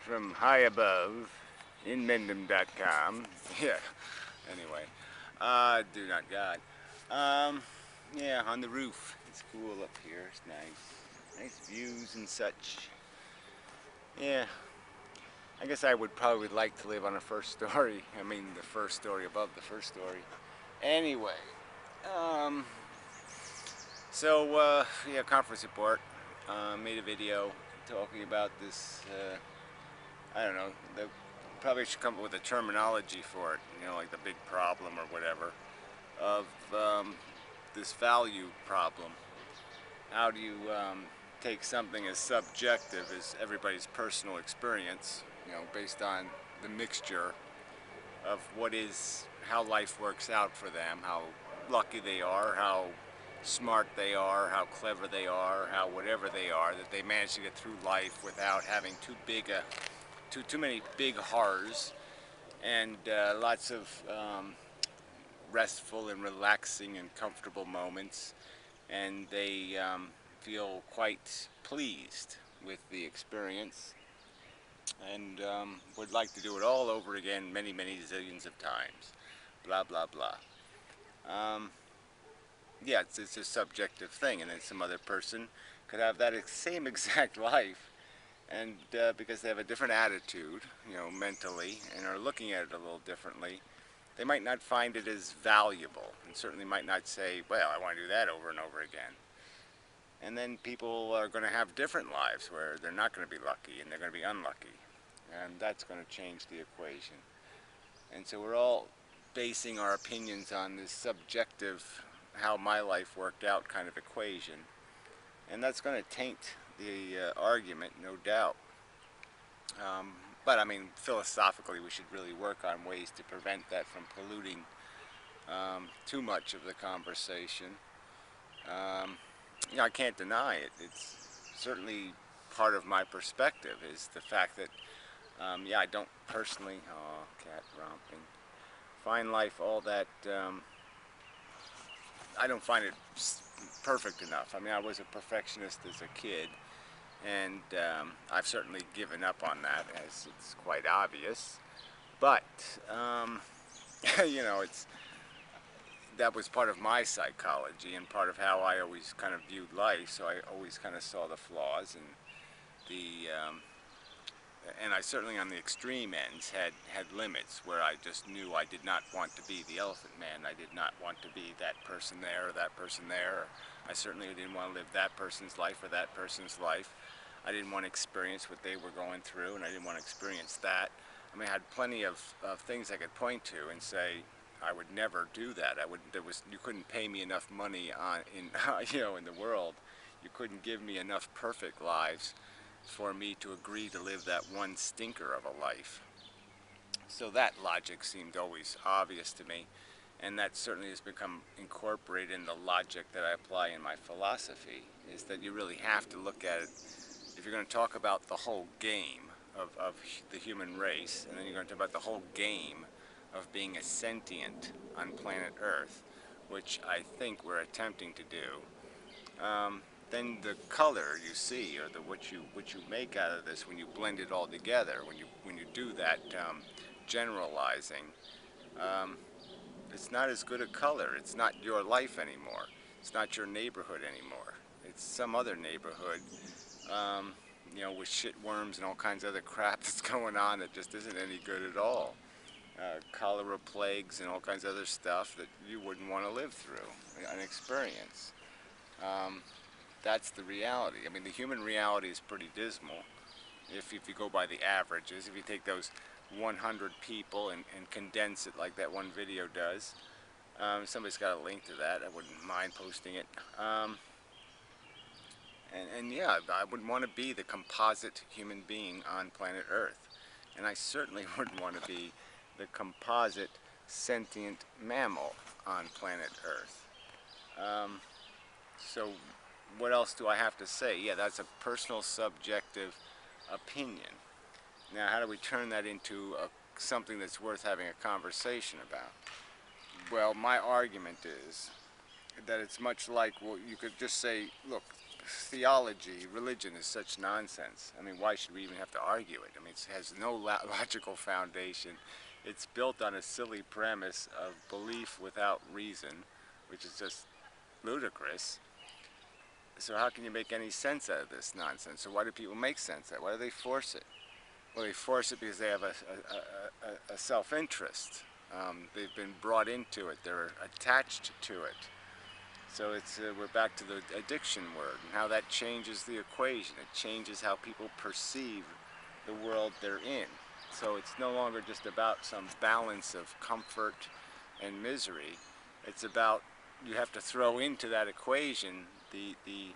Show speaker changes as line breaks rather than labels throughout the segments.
from high above in Mendham.com. Yeah, anyway, do not God. Yeah, on the roof. It's cool up here. It's nice. Nice views and such. Yeah, I guess I would probably like to live on a first story. I mean, the first story above the first story. Anyway, um, yeah, conference report. Made a video talking about this, I don't know, they probably should come up with a terminology for it, you know, like the big problem or whatever, of this value problem. How do you take something as subjective as everybody's personal experience, you know, based on the mixture of how life works out for them, how lucky they are, how smart they are, how clever they are, how whatever they are, that they manage to get through life without having too many big horrors, and lots of restful and relaxing and comfortable moments, and they feel quite pleased with the experience, and would like to do it all over again many zillions of times. Blah blah blah. Yeah, it's a subjective thing, and then some other person could have that same exact life, and because they have a different attitude, you know, mentally, and are looking at it a little differently, they might not find it as valuable, and certainly might not say, well, I want to do that over and over again. And then people are going to have different lives where they're not going to be lucky and they're going to be unlucky, and that's going to change the equation. And so we're all basing our opinions on this subjective, how my life worked out kind of equation, and that's going to taint the argument, no doubt. But I mean, philosophically, we should really work on ways to prevent that from polluting too much of the conversation. You know, I can't deny it. It's certainly part of my perspective is the fact that, yeah, I don't personally, oh, cat romping, find life all that, I don't find it perfect enough. I mean, I was a perfectionist as a kid, and I've certainly given up on that, as it's quite obvious. But you know, that was part of my psychology and part of how I always kind of viewed life. So I always kind of saw the flaws, and and I certainly on the extreme ends had limits where I just knew I did not want to be the Elephant Man. I did not want to be that person there or that person there. I certainly didn't want to live that person's life or that person's life. I didn't want to experience what they were going through, and I didn't want to experience that. I mean, I had plenty of things I could point to and say I would never do that. You couldn't pay me enough money you know, in the world. You couldn't give me enough perfect lives for me to agree to live that one stinker of a life. So that logic seemed always obvious to me, and that certainly has become incorporated in the logic that I apply in my philosophy, is that you really have to look at it, if you're going to talk about the whole game of the human race, and then you're going to talk about the whole game of being a sentient on planet Earth, which I think we're attempting to do, then the color you see, or what you make out of this when you blend it all together, when you do that generalizing, it's not as good a color. It's not your life anymore. It's not your neighborhood anymore. It's some other neighborhood, you know, with shit worms and all kinds of other crap that's going on that just isn't any good at all. Cholera plagues and all kinds of other stuff that you wouldn't want to live through and experience. That's the reality. I mean, the human reality is pretty dismal if you go by the averages. If you take those 100 people and condense it like that one video does. Somebody's got a link to that. I wouldn't mind posting it. And yeah, I wouldn't want to be the composite human being on planet Earth. And I certainly wouldn't want to be the composite sentient mammal on planet Earth. So what else do I have to say? Yeah, that's a personal subjective opinion. Now, how do we turn that into something that's worth having a conversation about? Well, my argument is that it's much like, well, you could just say, look, theology, religion is such nonsense. I mean, why should we even have to argue it? I mean, it has no logical foundation. It's built on a silly premise of belief without reason, which is just ludicrous. So how can you make any sense out of this nonsense? So why do people make sense out of it? Why do they force it? Well, they force it because they have a self-interest. They've been brought into it. They're attached to it. So we're back to the addiction word and how that changes the equation. It changes how people perceive the world they're in. So it's no longer just about some balance of comfort and misery. It's about, you have to throw into that equation the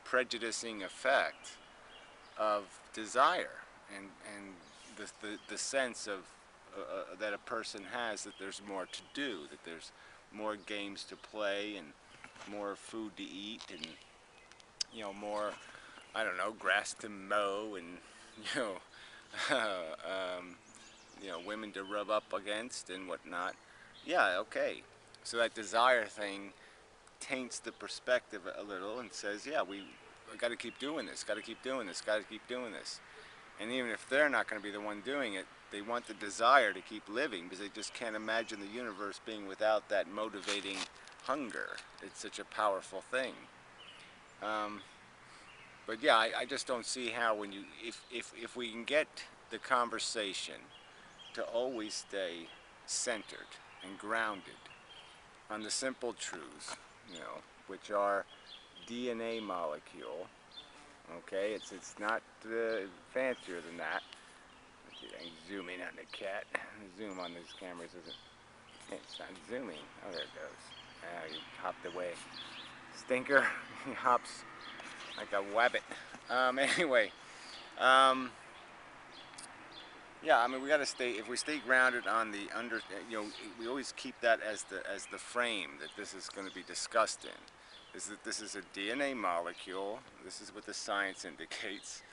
prejudicing effect of desire and the sense of that a person has that there's more to do, that there's more games to play and more food to eat and, you know, more, I don't know, grass to mow and, you know, women to rub up against and whatnot. Yeah, okay. So that desire thing taints the perspective a little and says, yeah, we got to keep doing this, got to keep doing this, got to keep doing this. And even if they're not going to be the one doing it, they want the desire to keep living because they just can't imagine the universe being without that motivating hunger. It's such a powerful thing. But yeah, I just don't see how when you, if we can get the conversation to always stay centered and grounded on the simple truths, you know, which are DNA molecule. Okay, it's not fancier than that. Let's see, I can zoom in on the cat. Zoom on these cameras isn't. It's not zooming. Oh, there it goes. He hopped away. Stinker. He hops like a wabbit. Anyway, yeah. I mean, we got to stay. If we stay grounded on the you know, we always keep that as the frame that this is going to be discussed in. Is that this is a DNA molecule. This is what the science indicates.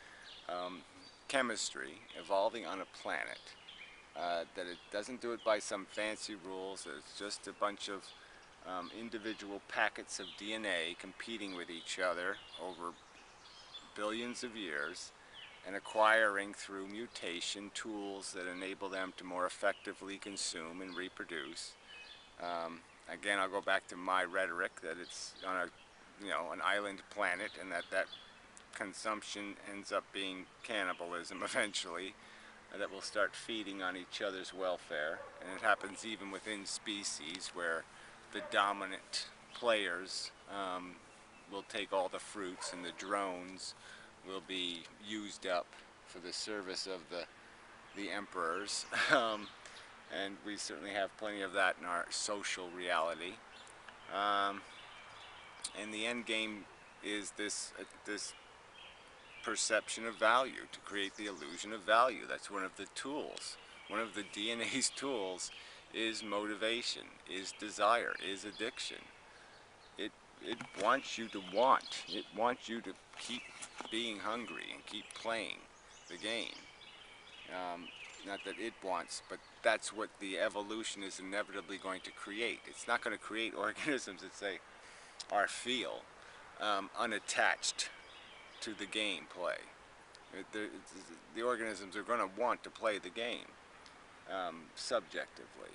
Chemistry evolving on a planet. That it doesn't do it by some fancy rules. That it's just a bunch of individual packets of DNA competing with each other over billions of years and acquiring through mutation tools that enable them to more effectively consume and reproduce. Again, I'll go back to my rhetoric that it's on an island planet, and that consumption ends up being cannibalism eventually, that will start feeding on each other's welfare. And it happens even within species where the dominant players will take all the fruits and the drones will be used up for the service of the emperors. And we certainly have plenty of that in our social reality. And the end game is this perception of value, to create the illusion of value. That's one of the tools. One of the DNA's tools is motivation, is desire, is addiction. It wants you to want. It wants you to keep being hungry and keep playing the game. Not that it wants, but that's what the evolution is inevitably going to create. It's not going to create organisms that say, or feel unattached to the gameplay. The organisms are going to want to play the game subjectively.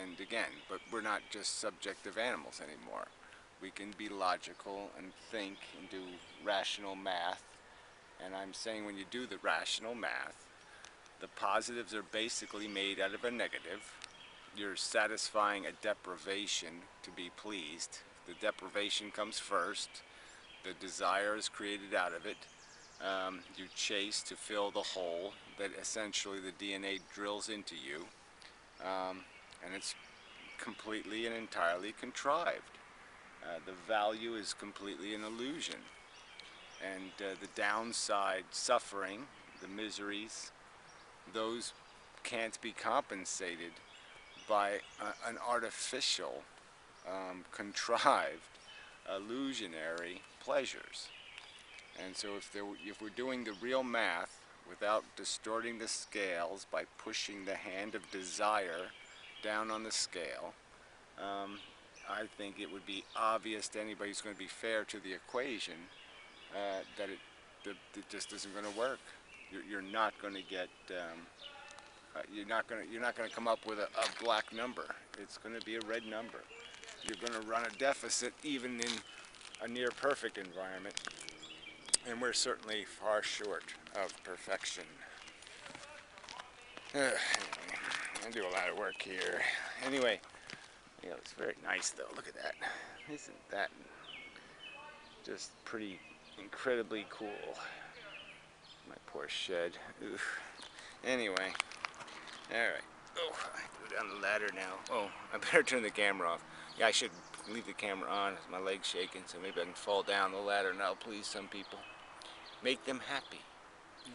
And again, but we're not just subjective animals anymore. We can be logical and think and do rational math. And I'm saying when you do the rational math, the positives are basically made out of a negative. You're satisfying a deprivation to be pleased. The deprivation comes first. The desire is created out of it. You chase to fill the hole that essentially the DNA drills into you. And it's completely and entirely contrived. The value is completely an illusion. And the downside suffering, the miseries, those can't be compensated by an artificial, contrived, illusionary pleasures. And so if we're doing the real math without distorting the scales by pushing the hand of desire down on the scale, I think it would be obvious to anybody who's going to be fair to the equation that it just isn't going to work. You're not going to get you're not going to come up with a black number. It's going to be a red number. You're going to run a deficit even in a near perfect environment, and we're certainly far short of perfection. Anyway, I do a lot of work here. Anyway, yeah, it's very nice though. Look at that. Isn't that just pretty incredibly cool? My poor shed. Oof. Anyway, alright. Oh, I have to go down the ladder now. Oh, I better turn the camera off. Yeah, I should leave the camera on. My leg's shaking, so maybe I can fall down the ladder and that'll please some people. Make them happy. Yeah.